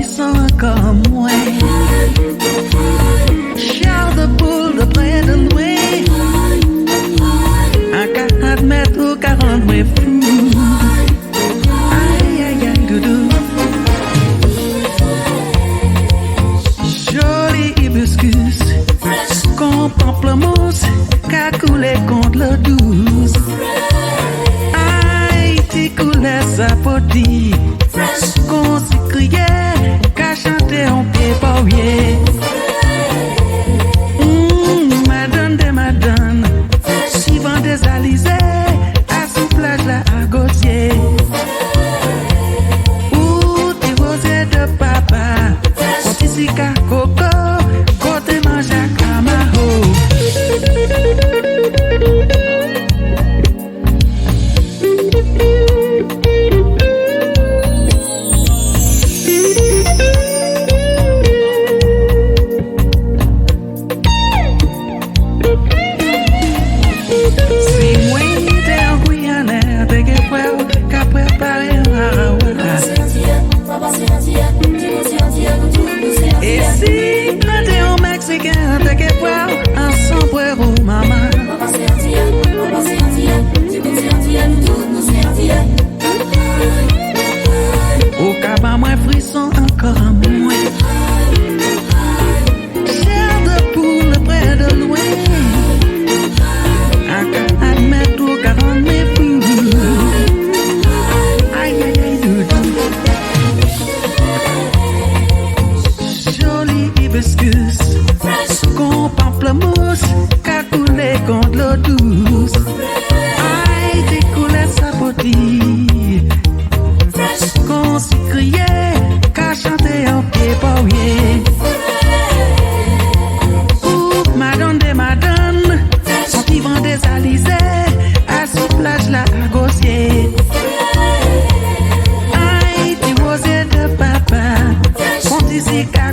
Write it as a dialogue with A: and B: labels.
A: frisson encore moins. Chair de poule de près de loin. Un 40 mètres ou 40 mètres fou. Aïe aïe aïe doudou. Joli hibiscus, qu'on pamplemousse, qu'a coulé contre l'eau douce. Aïe, t'y coulait sa potille, qu'on s'y criait, qu'a chanté en pied paurier. Madone de madone, suivant des alizés, à sous plage là à gosier. Ou t'y rosé de papa, quand ici qu'a coco, côté mange à camaho. Et si t'es au Mexicain, t'es que voir ensemble pour maman. Au cabas moins frisson encore moins. Chair de poule près de loin. À 40 mètres ou 40 mètres fou. Aïe aïe aïe doudou. Joli hibiscus, qu'on pamplemousse, qu'a coulé contre l'eau douce. Aïe, t'y coulait sa potille, qu'on s'y criait, qu'a chanté en pied paurier. Ouh, madone de madone, en vivant des alizés, à sous plage là à gosier. Aïe, t'y rosé de papa, qu'on ici qu'a